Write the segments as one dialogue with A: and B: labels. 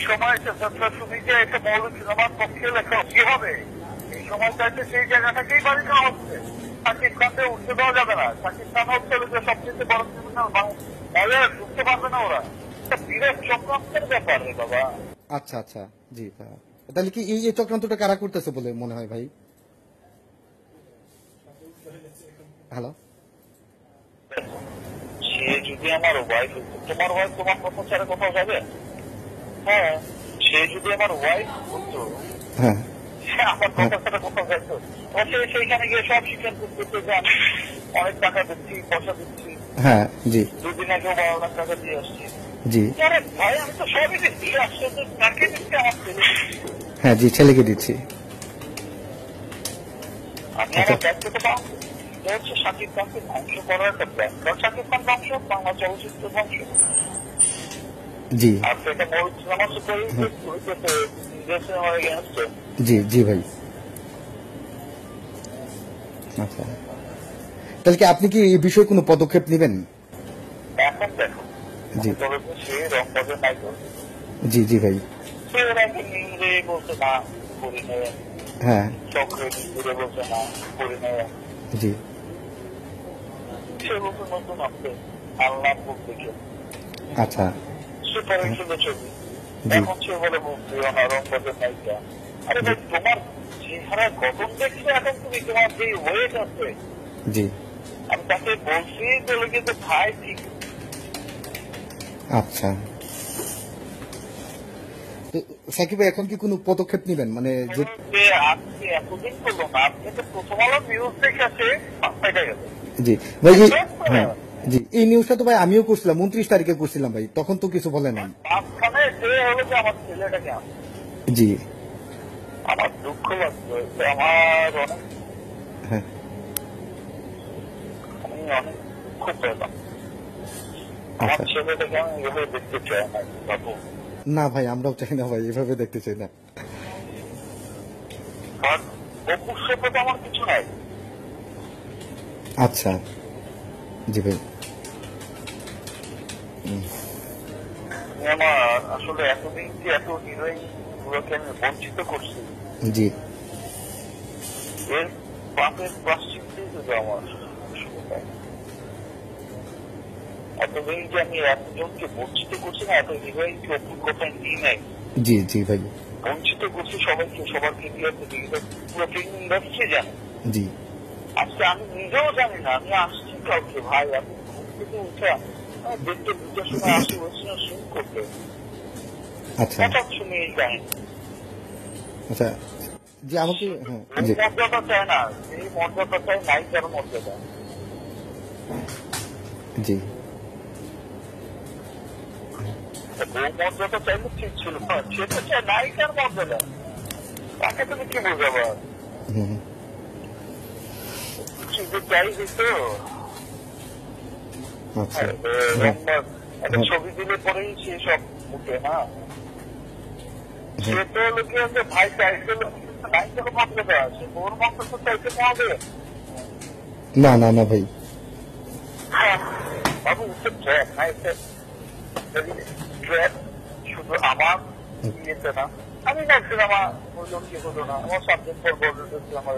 A: সময় তুমি যে একটা মৌলিক সিনেমার পক্ষে লেখা কি হবে এই সময় চাইতে সেই জায়গাটাকেই বাড়ি নেওয়া হচ্ছে। শাকিব খানকে উঠতে দেওয়া যাবে না। শাকিব খান হচ্ছে সবচেয়ে বড় ক্রিমিনাল, বুঝতে পারবে না ওরা। বিরাট চক্রান্তের ব্যাপার রে বাবা।
B: আচ্ছা আচ্ছা, জি। তাহলে কি এই চক্রান্তটা কারা করতেছে বলে মনে হয় ভাই? হ্যালো,
A: সে যদি আমার ওয়াইফ, তোমার ওয়াইফ তোমার কথা ছাড়া কোথাও যাবে? হ্যাঁ, সে যদি আমার ওয়াইফ হতো,
B: হ্যাঁ,
A: আমার কথা ছাড়া কোথাও যাইতো? সে সেইখানে গিয়ে সব স্বীকার করতে যে আমি অনেক টাকা দিচ্ছি, পয়সা দিচ্ছি।
B: হ্যাঁ, জি।
A: 2 দিন আগেও 12 লাখ টাকা দিয়ে আসছি।
B: জি।
A: আরে ভাই, আমি তো সবই দিচ্ছি, আসছে তো তাকে দিচ্ছি, আমার ছেলে।
B: হ্যাঁ, জি, ছেলেকে দিচ্ছি।
A: আমি আমার দায়িত্বটা পাবো। এটা হচ্ছে শাকিব খানকে ধ্বংস করার একটা প্ল্যান। কারণ শাকিব খান ধ্বংস, বাংলা চলচ্চিত্র ধ্বংস।
B: জি।
A: আর সেটা মৌলিক সিনেমা হয়ে গেছে।
B: জি জি ভাই। আচ্ছা, তাহলে কি আপনি কি এই বিষয়ে কোনো পদক্ষেপ নেবেন?
A: এখন দেখো,
B: জি।
A: সে রংবাজের নায়ক।
B: জি জি ভাই।
A: সে ওরাকে নিংড়ে বলছে না করি নেই,
B: হ্যাঁ,
A: চক্রে ঘুরে বলছে না করি নেই।
B: জি।
A: সে বলছে নতুন আসছে আল্লাহ বুক দেখে।
B: আচ্ছা,
A: সুপার হিসেবে ছবি।
B: জি।
A: এখন সে বলে বলছি না রংবাজের নায়িকা। আরে ভাই, তোমার চেহারা গঠন দেখছে এখন, তুমি তোমার যে ওয়েট আছে।
B: জি।
A: আমি তাকে বলছি বলে কিন্তু ভাই ঠিক।
B: আচ্ছা, সাকিব ভাই এখন কি কোনো পদক্ষেপ নেবেন? মানে যে
A: আজকে এতদিন করলো না, আপনি তো প্রথম আলো নিউজ দেখেছে 5 গেল।
B: জি ভাই। হ্যাঁ, জি, এই নিউজটা তো ভাই আমিও করছিলাম, 29 তারিখে করছিলাম ভাই, তখন তো কিছু বলে নাই।
A: মাঝখানে সে হলো যে আমার ছেলেটাকে আনছে।
B: জি।
A: আমার দুঃখ লাগছে, আমার অনেক,
B: হ্যাঁ,
A: আমি অনেক খুব পেলাম। আমার ছেলেটাকে আমি এভাবে দেখতে চাই না বাবু।
B: না ভাই, আমরাও চাই না ভাই, এভাবে দেখতে চাই না।
A: আর অপুর সাথে তো আমার কিছু নাই।
B: আচ্ছা, জি ভাই।
A: আমার আসলে এতদিন যে এত হিরোইন গুলোকে আমি বঞ্চিত করছি,
B: জি।
A: এর পাপের প্রাশ্চিত্যই যদি আমার এতদিন যে আমি এতজনকে বঞ্চিত করছি না, এত হিরোইনকে অপুর কথায় নিয়ে নাই।
B: জি জি ভাই।
A: বঞ্চিত করছি সবাইকে, সবার পুরো ফিল্ম ইন্ডাস্ট্রি জানে।
B: জি।
A: আজকে আমি নিজেও জানি না, আমি আসছি কাউকে ভাই, আমি ঘুম থেকে উঠে দেখতে 2টার সময় আসি ওই সময় শুরু করতে।
B: আচ্ছা
A: হঠাৎ শুনে এই কাহিনী।
B: আচ্ছা, জি আমাকে, হ্যাঁ, জি
A: মর্যাদা চায় না, এই মর্যাদা চায় নায়িকার মর্যাদা।
B: জি।
A: বউ মর্যাদা চাইলে ঠিক ছিল, সেটা চায় নায়িকার মর্যাদা। তাকে তুমি কি বোঝাবো? চাই দিত একটা ছবি দিলে পরেই সে সব উঠে না। সে তো লোকে আছে ভাই চাইছে নায়িকার মর্যাদা আছে, ওর মর্যাদা চাইতে হবে
B: না। না না ভাই,
A: বাবু ট্র্যাক না, ট্র্যাক শুধু আমার ইয়েতে না। আমি না সিনেমা হইল কি হলো না, আমার সাবজেক্ট পর বলতে আমার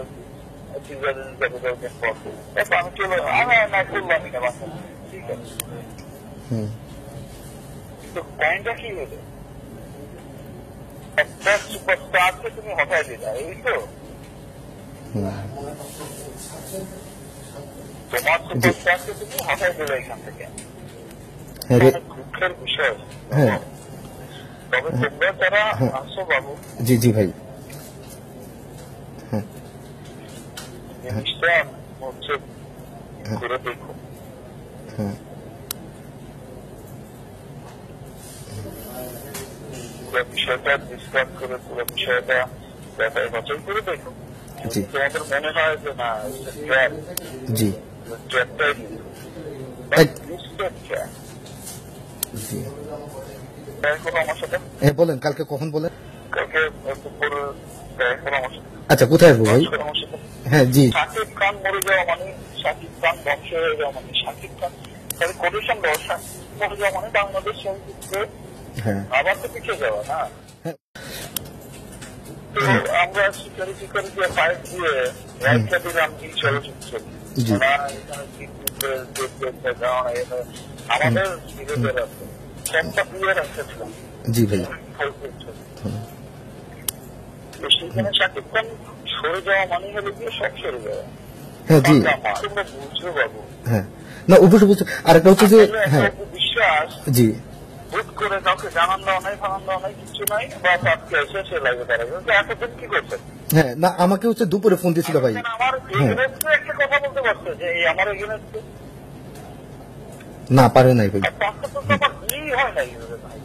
A: আমি চলো আমি না করলামই না বাসা, ঠিক আছে। তো পয়েন্টটা কি হলো, একটা সুপারস্টারকে তুমি হটাই দিলা, এই তো তোমার সুপারস্টারকে তুমি হটাই দিলে এখান থেকে। দুঃখের বিষয়। তবে তোমরা যারা আসো বাবু,
B: জি জি ভাই,
A: জিনিসটা হচ্ছে করে দেখো। পুরো বিষয়টা ডিসকাস করে, পুরো বিষয়টা যাচাই বাছাই করে দেখো। তোমাদের মনে হয় যে না
B: জি
A: ট্র্যাকটাই আমার সাথে
B: বলেন, কালকে কখন বলেন?
A: কালকে আমার সাথে।
B: আচ্ছা, কোথায় আসবো ভাই? হ্যাঁ, জি।
A: শাকিব খান মরে যাওয়া মানে, শাকিব খান ধ্বংস হয়ে যাওয়া মানে, শাকিব খান তাহলে কোটেশন দেওয়া, মরে যাওয়া মানে বাংলাদেশ চলচ্চিত্রে
B: হ্যাঁ
A: আবার তো পিছিয়ে যাওয়া না।
B: হ্যাঁ।
A: তো আমরা শিকারি দিয়ে ফাইট দিয়ে রাইটটা দিলাম কি চলচ্চিত্র
B: জি।
A: আমাদের বিরোধের আছে সবটা দিয়ে রাখতেছিলাম।
B: জি ভাই।
A: সেখানে শাকিব খান সরে যাওয়া মানে হলো গিয়ে সব সরে যাওয়া।
B: হ্যাঁ জি।
A: তোমরা বুঝছো বাবু।
B: হ্যাঁ না অবশ্যই বুঝছো। আর একটা হচ্ছে যে হ্যাঁ
A: বিশ্বাস
B: জি
A: হুট করে কাউকে জানান দেওয়া নাই ফানান দেওয়া নাই কিছু নাই বা তাকে এসে সে লাগে তারা এতদিন কি করছেন।
B: হ্যাঁ না আমাকে হচ্ছে দুপুরে ফোন দিয়েছিল ভাই।
A: আমার এগেনেস্টে একটা কথা বলতে পারছে যে এই আমার এগেনেস্টে
B: না পারে নাই ভাই।
A: তাকে তো আমার বিয়েই হয় নাই ভাই।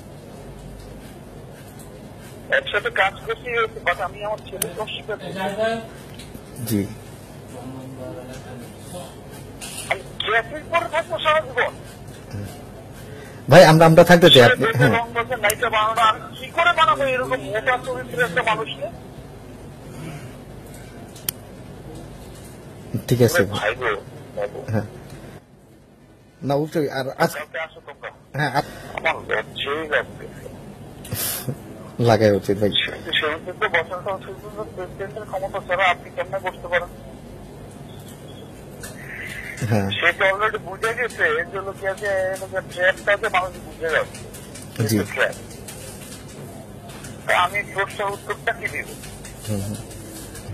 A: একসাথে কাজ করছি বাট আমি আমার ছেলেকে অস্বীকার করছি।
B: জি
A: আমি ট্রাফিক পরে থাকবো সারা জীবন।
B: ভাই আমরা থাকতে চাই আপনি। হ্যাঁ
A: নায়িকা বানানো আমি কি করে বানাবো এরকম মোটা চরিত্রের একটা মানুষকে।
B: ঠিক আছে
A: ভাই গো বাবু
B: হ্যাঁ না অবশ্যই। আর আজ
A: আসো তোমরা
B: হ্যাঁ
A: আমার লজ্জাই লাগবে।
B: লাগাই উচিত ভাই।
A: সেদিন তো বছরটা হচ্ছে প্রেসিডেন্টের ক্ষমতা ছাড়া আপনি কেমনে করতে পারেন।
B: হ্যাঁ
A: সে তো অলরেডি বুঝে গেছে এর জন্য কি আছে ট্র্যাপটাতে মানুষ বুঝে যাচ্ছে।
B: জি
A: আমি প্রশ্নের উত্তরটা কি দিব।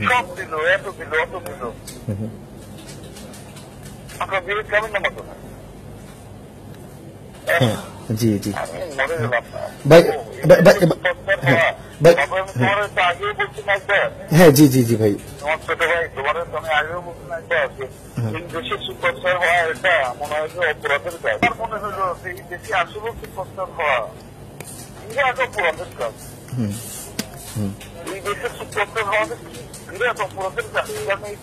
A: সব দিল এত দিল অত দিল আপনার বিরোধ কেমন না মতো না।
B: জি জি
A: আমি মরে গেলাম না
B: ভাই
A: তোমার তো আগেও বলছি না একবার।
B: হ্যাঁ জি জি জি ভাই।
A: তোমার ছোট ভাই তোমার তো আমি আগেও বলছি না একবার এই দেশের সুপারস্টার হওয়া এটা মনে হয় যে অপরাধের কাজ। আমার মনে হলো এই দেশে আসলে সুপারস্টার হওয়া বিরাট অপরাধের কাজ। এই দেশের সুপারস্টার হওয়া বিরাট অপরাধের কাজ। কারণ এই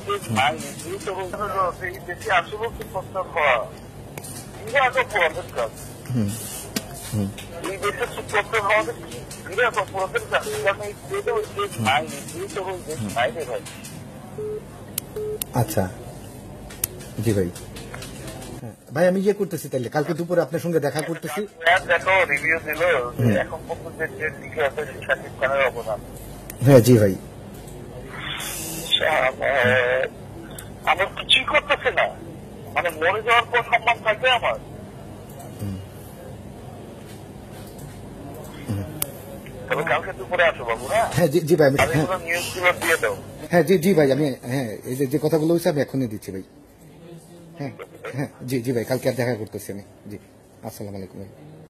A: দেশ নাই এই দেশে আসলে সুপারস্টার হওয়া বিরাট অপরাধের কাজ। এই দেশের সুপারস্টার হওয়া বিরাট অপরাধের কাজ। কারণ এই দেশ নাই দেশ নাই রে ভাই।
B: আচ্ছা জি ভাই। ভাই আমি ইয়ে করতেছি তাইলে কালকে দুপুরে আপনার সঙ্গে দেখা করতেছি।
A: দেখো রিভিউ দিল এখন পর্যন্ত যে দিকে আছে শাকিব খানের অবদান।
B: হ্যাঁ জি ভাই।
A: আমার কিছুই করতেছে না মানে মরে যাওয়ার পর সম্মান থাকবে আমার। তবে কালকে দুপুরে আসো বাবু।
B: হ্যাঁ জি জি ভাই আমি
A: নিউজ গুলো দিয়ে দাও।
B: হ্যাঁ জি জি ভাই আমি হ্যাঁ এই যে কথাগুলো হয়েছে আমি এখনই দিচ্ছি ভাই। হ্যাঁ হ্যাঁ জি জি ভাই কালকে আর দেখা করতেছি আমি। জি আসসালামু আলাইকুম ভাই।